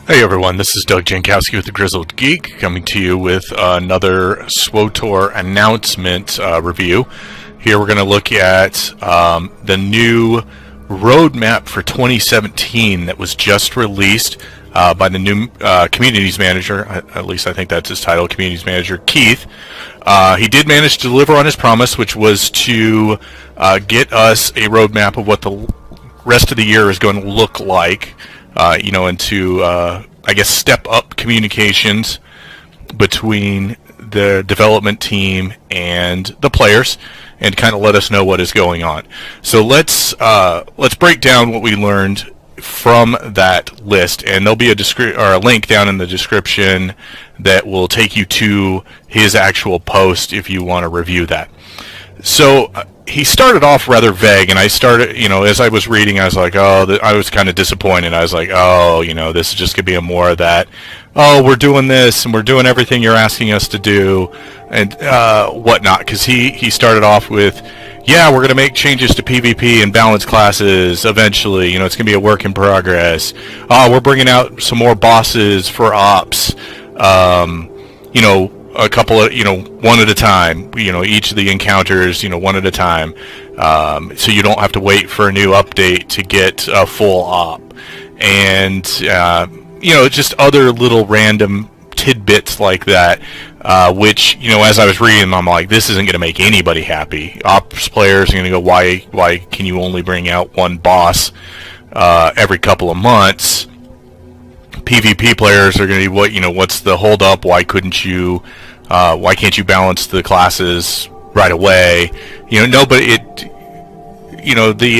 Hey everyone, this is Doug Jankowski with the Grizzled Geek, coming to you with another SWTOR announcement review. Here we're going to look at the new roadmap for 2017 that was just released by the new Communities Manager, at least I think that's his title, Communities Manager, Keith. He did manage to deliver on his promise, which was to get us a roadmap of what the rest of the year is going to look like. And to, I guess, step up communications between the development team and the players, and kind of let us know what is going on. So let's break down what we learned from that list, and there'll be a link down in the description that will take you to his actual post if you want to review that. So he started off rather vague, and I started, as I was reading, I was like, I was kind of disappointed. I was like, this is just going to be more of that, we're doing this, and we're doing everything you're asking us to do, and whatnot, because he started off with, we're going to make changes to PvP and balance classes eventually, it's going to be a work in progress. We're bringing out some more bosses for ops, a couple of, one at a time, each of the encounters, one at a time, so you don't have to wait for a new update to get a full op, and, just other little random tidbits like that, which, as I was reading, I'm like, this isn't going to make anybody happy. Ops players are going to go, why can you only bring out one boss every couple of months? PvP players are going to be, what's the hold up? Why can't you balance the classes right away? The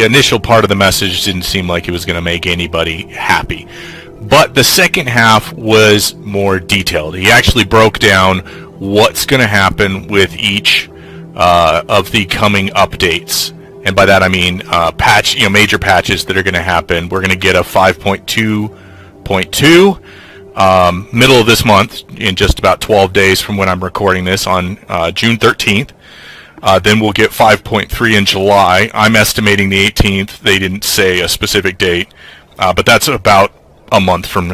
initial part of the message didn't seem like it was going to make anybody happy. But the second half was more detailed. He actually broke down what's going to happen with each of the coming updates. And by that I mean major patches that are going to happen. We're going to get a 5.2.2 middle of this month, in just about 12 days from when I'm recording this, on June 13th. Then we'll get 5.3 in July. I'm estimating the 18th. They didn't say a specific date, but that's about a month from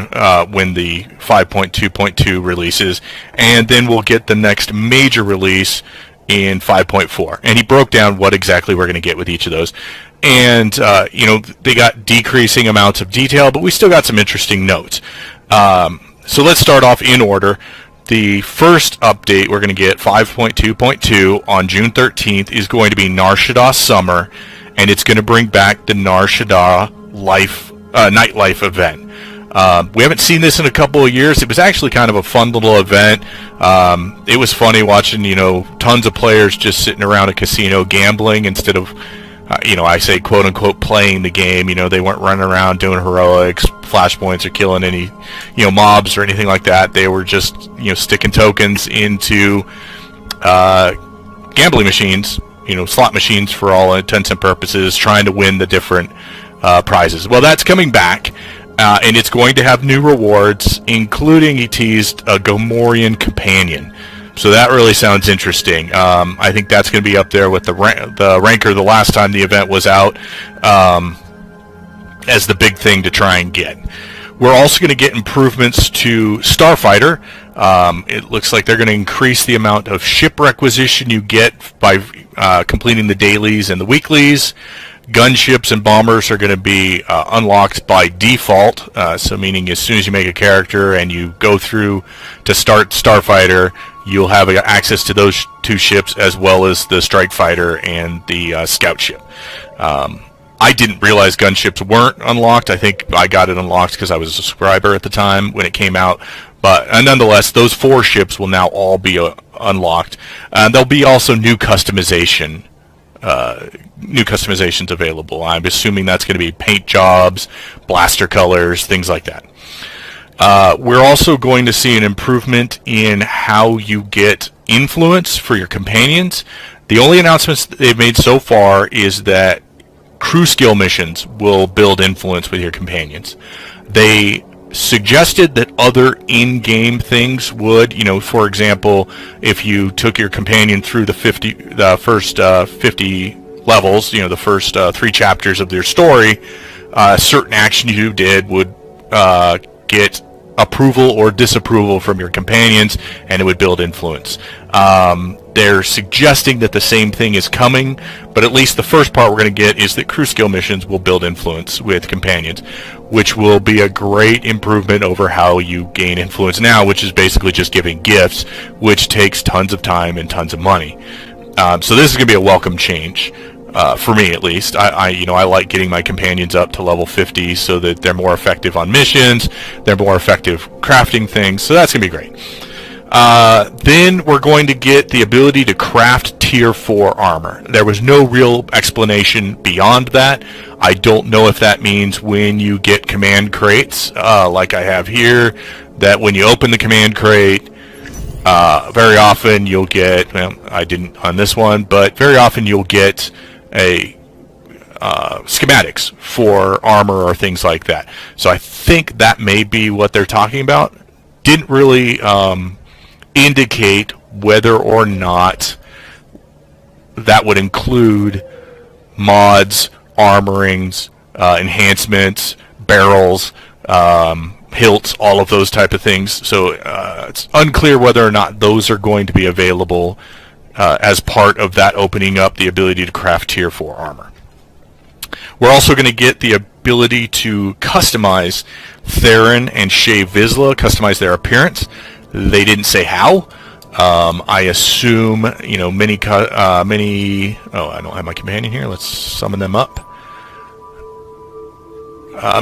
when the 5.2.2 releases. And then we'll get the next major release in 5.4. And he broke down what exactly we're going to get with each of those. And, they got decreasing amounts of detail, but we still got some interesting notes. So let's start off in order. The first update we're going to get, 5.2.2, on June 13th, is going to be Nar Shaddaa Summer, and it's going to bring back the Nar Shaddaa Nightlife event. We haven't seen this in a couple of years. It was actually kind of a fun little event. It was funny watching, tons of players just sitting around a casino gambling instead of, I say quote-unquote playing the game. They weren't running around doing heroics, flashpoints, or killing any, mobs or anything like that. They were just, sticking tokens into gambling machines, slot machines for all intents and purposes, trying to win the different prizes. Well, that's coming back, and it's going to have new rewards, including, he teased, a Gamorrean Companion. So that really sounds interesting. I think that's going to be up there with the ranker the last time the event was out, as the big thing to try and get. We're also going to get improvements to Starfighter. It looks like they're going to increase the amount of ship requisition you get by completing the dailies and the weeklies. Gunships and bombers are going to be unlocked by default, so meaning as soon as you make a character and you go through to start Starfighter, you'll have access to those two ships, as well as the strike fighter and the scout ship. I didn't realize gunships weren't unlocked. I think I got it unlocked because I was a subscriber at the time when it came out. But nonetheless, those 4 ships will now all be unlocked. There'll be also new customizations available. I'm assuming that's going to be paint jobs, blaster colors, things like that. We're also going to see an improvement in how you get influence for your companions. The only announcements they've made so far is that crew skill missions will build influence with your companions. They suggested that other in-game things would, for example, if you took your companion through the first 50 levels, the first 3 chapters of their story, certain action you did would get approval or disapproval from your companions, and it would build influence. They're suggesting that the same thing is coming, but at least the first part we're going to get is that crew skill missions will build influence with companions, which will be a great improvement over how you gain influence now, which is basically just giving gifts, which takes tons of time and tons of money. So this is going to be a welcome change. For me, at least. I like getting my companions up to level 50 so that they're more effective on missions, they're more effective crafting things, so that's going to be great. Then we're going to get the ability to craft tier 4 armor. There was no real explanation beyond that. I don't know if that means when you get command crates, like I have here, that when you open the command crate, very often you'll get, well, I didn't on this one, but very often you'll get a schematics for armor or things like that. So I think that may be what they're talking about. Didn't really indicate whether or not that would include mods, armorings, enhancements, barrels, hilts, all of those type of things. So it's unclear whether or not those are going to be available as part of that opening up the ability to craft tier 4 armor. We're also going to get the ability to customize Theron and Shay Vizsla, customize their appearance. They didn't say how. I assume, many. Oh, I don't have my companion here. Let's summon them up.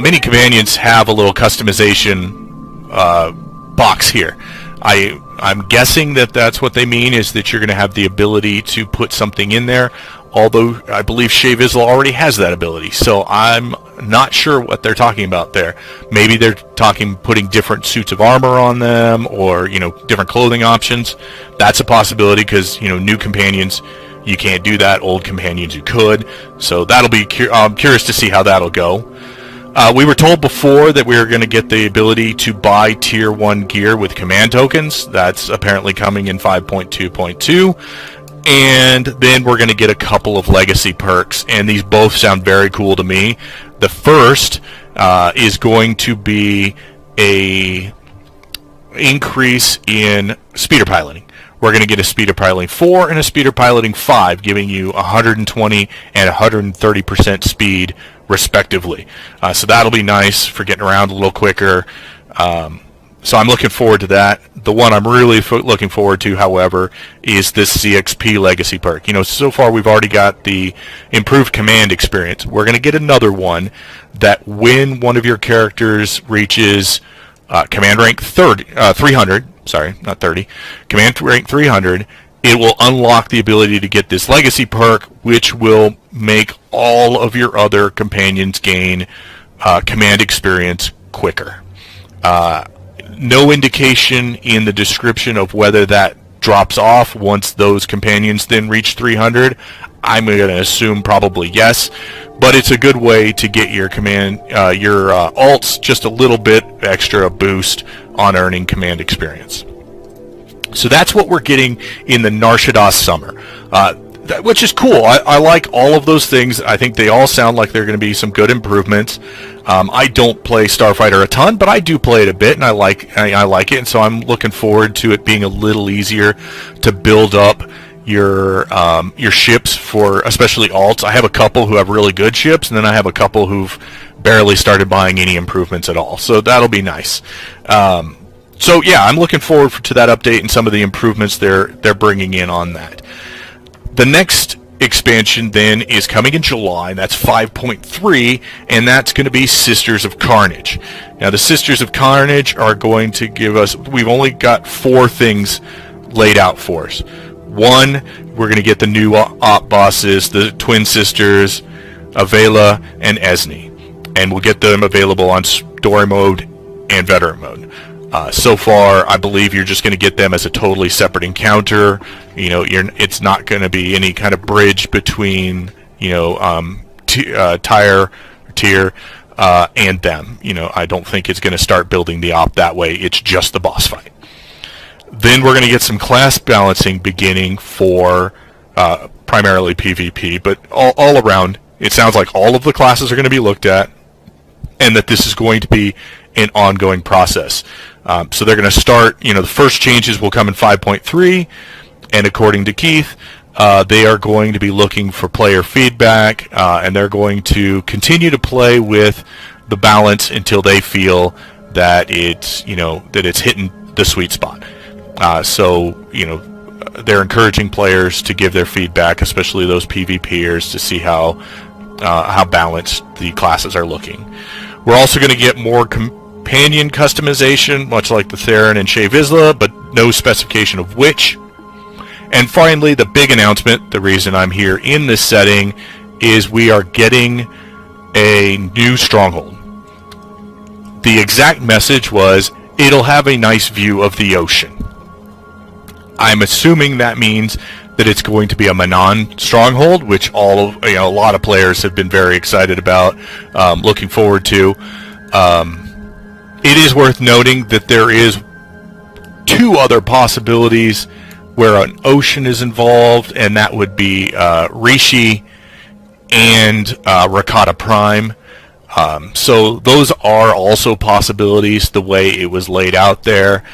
Many companions have a little customization box here. I'm guessing that that's what they mean, is that you're going to have the ability to put something in there, although I believe Shay Vizsla already has that ability, so I'm not sure what they're talking about there. Maybe they're talking putting different suits of armor on them, or different clothing options. That's a possibility, because new companions, you can't do that. Old companions you could, so that'll be I'm curious to see how that'll go. We were told before that we were going to get the ability to buy tier 1 gear with command tokens. That's apparently coming in 5.2.2. And then we're going to get a couple of legacy perks, and these both sound very cool to me. The first is going to be a increase in speeder piloting. We're going to get a speeder piloting 4 and a speeder piloting 5, giving you 120 and 130% speed respectively. So that'll be nice for getting around a little quicker. So I'm looking forward to that. The one I'm really looking forward to, however, is this CXP legacy perk. So far we've already got the improved command experience. We're going to get another one that when one of your characters reaches command rank 300, sorry, not 30, command rank 300, it will unlock the ability to get this legacy perk, which will make all of your other companions gain command experience quicker. No indication in the description of whether that drops off once those companions then reach 300. I'm going to assume probably yes, but it's a good way to get your alts just a little bit extra boost on earning command experience. So that's what we're getting in the Nar Shaddaa Summer, which is cool. I like all of those things. I think they all sound like they're going to be some good improvements. I don't play Starfighter a ton, but I do play it a bit, and I like it, and so I'm looking forward to it being a little easier to build up your ships for especially alts. I have a couple who have really good ships, and then I have a couple who've barely started buying any improvements at all. So that'll be nice. So yeah, I'm looking forward to that update and some of the improvements they're bringing in on that. The next expansion then is coming in July, and that's 5.3, and that's going to be Sisters of Carnage. Now the Sisters of Carnage are going to give us, we've only got 4 things laid out for us. 1, we're going to get the new op bosses, the twin sisters, Avela and Esne, and we'll get them available on story mode and veteran mode. So far, I believe you're just going to get them as a totally separate encounter. It's not going to be any kind of bridge between, tier and them. I don't think it's going to start building the op that way. It's just the boss fight. Then we're going to get some class balancing beginning for primarily PvP, but all around, it sounds like all of the classes are going to be looked at, and that this is going to be an ongoing process. So they're going to start, the first changes will come in 5.3, and according to Keith, they are going to be looking for player feedback, and they're going to continue to play with the balance until they feel that it's hitting the sweet spot. They're encouraging players to give their feedback, especially those PvPers, to see how balanced the classes are looking. We're also going to get more companion customization, much like the Theron and Shay Vizsla, but no specification of which. And finally, the big announcement, the reason I'm here in this setting, is we are getting a new stronghold. The exact message was, it'll have a nice view of the ocean. I'm assuming that means that it's going to be a Manon stronghold, which a lot of players have been very excited about, looking forward to. It is worth noting that there is 2 other possibilities where an ocean is involved, and that would be Rishi and Rakata Prime. So those are also possibilities the way it was laid out there.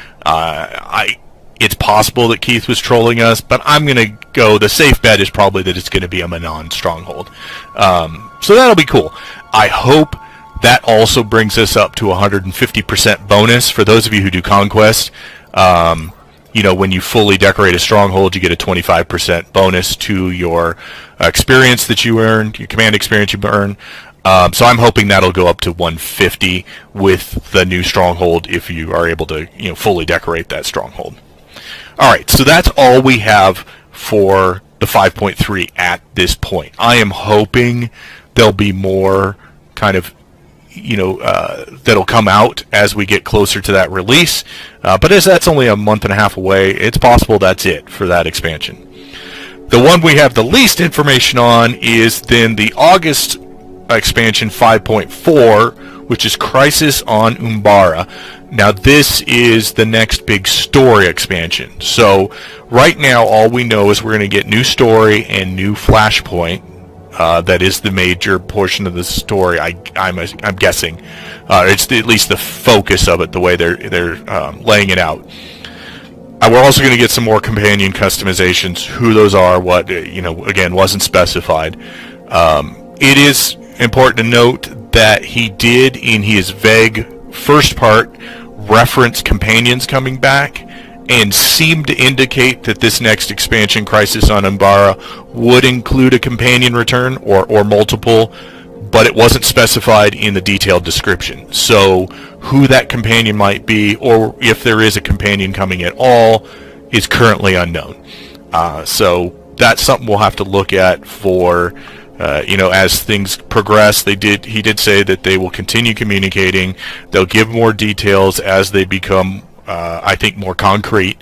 It's possible that Keith was trolling us, but I'm going to go, the safe bet is probably that it's going to be a Manon stronghold. So that'll be cool. I hope that also brings us up to 150% bonus. For those of you who do Conquest, when you fully decorate a stronghold, you get a 25% bonus to your experience that you earned, your command experience you earn. So I'm hoping that'll go up to 150 with the new stronghold if you are able to fully decorate that stronghold. Alright, so that's all we have for the 5.3 at this point. I am hoping there'll be more kind of, that'll come out as we get closer to that release. But as that's only a month and a half away, it's possible that's it for that expansion. The one we have the least information on is then the August expansion 5.4, which is Crisis on Umbara. Now this is the next big story expansion. So right now all we know is we're going to get new story and new Flashpoint. That is the major portion of the story. I'm guessing it's at least the focus of it, the way they're laying it out. We're also going to get some more companion customizations. Who those are, what again wasn't specified. It is important to note that he did in his vague first part reference companions coming back, and seemed to indicate that this next expansion, Crisis on Umbara, would include a companion return or multiple, but it wasn't specified in the detailed description. So who that companion might be, or if there is a companion coming at all, is currently unknown. So that's something we'll have to look at for as things progress. He did say that they will continue communicating. They'll give more details as they become I think more concrete.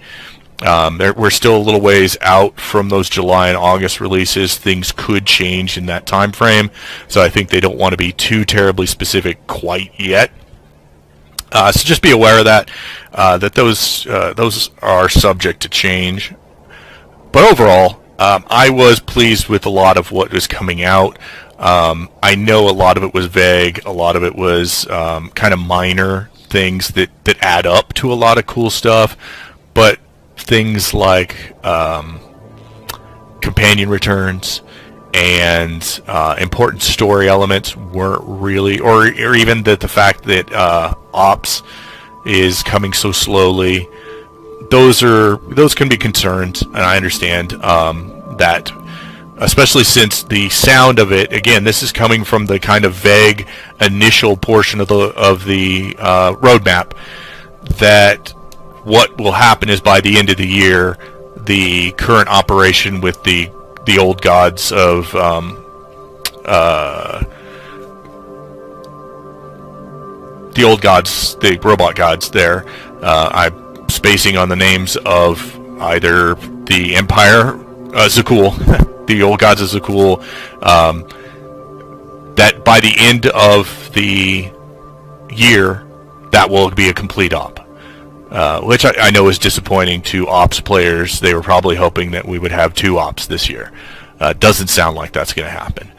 We're still a little ways out from those July and August releases. Things could change in that time frame, so I think they don't want to be too terribly specific quite yet. So just be aware of that. That those are subject to change. But overall, I was pleased with a lot of what was coming out. I know a lot of it was vague. A lot of it was kind of minor things that add up to a lot of cool stuff, but things like companion returns and important story elements weren't really, or even that the fact that ops is coming so slowly. Those can be concerns, and I understand that, especially since the sound of it, again, this is coming from the kind of vague initial portion of the roadmap, that what will happen is by the end of the year, the current operation with the old gods of the robot gods there, I'm spacing on the names of either the Empire, Zakul, the old gods of Zakul, that by the end of the year, that will be a complete op. Which I know is disappointing to ops players. They were probably hoping that we would have 2 ops this year. Doesn't sound like that's going to happen.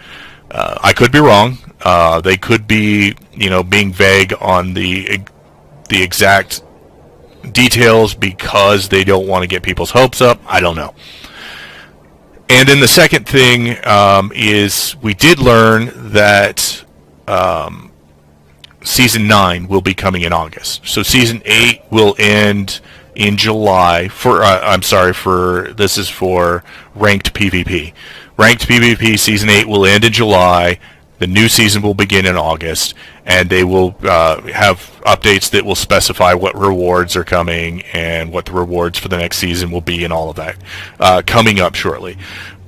I could be wrong. They could be, being vague on the exact details because they don't want to get people's hopes up. I don't know. And then the second thing is we did learn that Season 9 will be coming in August. So Season 8 will end in July this is for Ranked PvP. Ranked PvP Season 8 will end in July. The new season will begin in August, and they will have updates that will specify what rewards are coming and what the rewards for the next season will be and all of that coming up shortly.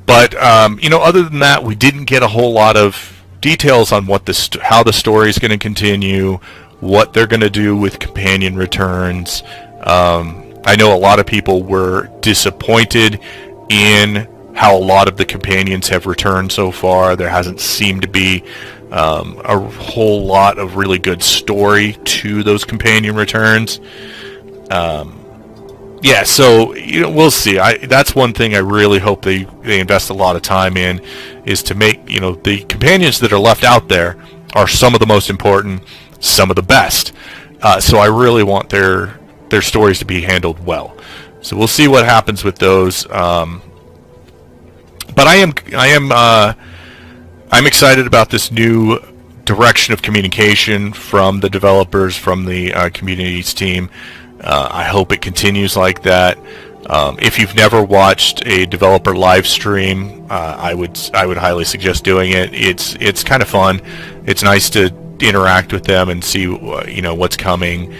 But, other than that, we didn't get a whole lot of details on how the story is going to continue, what they're going to do with companion returns. I know a lot of people were disappointed in how a lot of the companions have returned so far. There hasn't seemed to be a whole lot of really good story to those companion returns. So we'll see. That's one thing I really hope they invest a lot of time in, is to make the companions that are left out there are some of the most important, some of the best. So I really want their stories to be handled well. So we'll see what happens with those. But I'm excited about this new direction of communication from the developers, from the communities team. I hope it continues like that. If you've never watched a developer live stream, I would highly suggest doing it. It's kind of fun. It's nice to interact with them and see what's coming.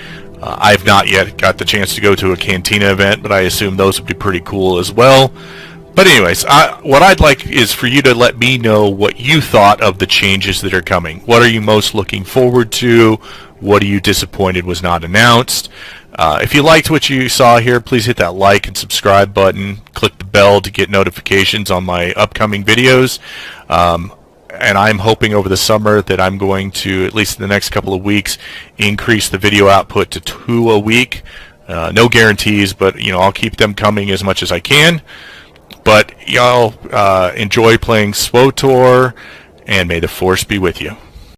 I've not yet got the chance to go to a Cantina event, but I assume those would be pretty cool as well. But anyways, what I'd like is for you to let me know what you thought of the changes that are coming. What are you most looking forward to? What are you disappointed was not announced? If you liked what you saw here, please hit that like and subscribe button. Click the bell to get notifications on my upcoming videos. And I'm hoping over the summer that I'm going to, at least in the next couple of weeks, increase the video output to 2 a week. No guarantees, but I'll keep them coming as much as I can. But y'all enjoy playing SWTOR, and may the Force be with you.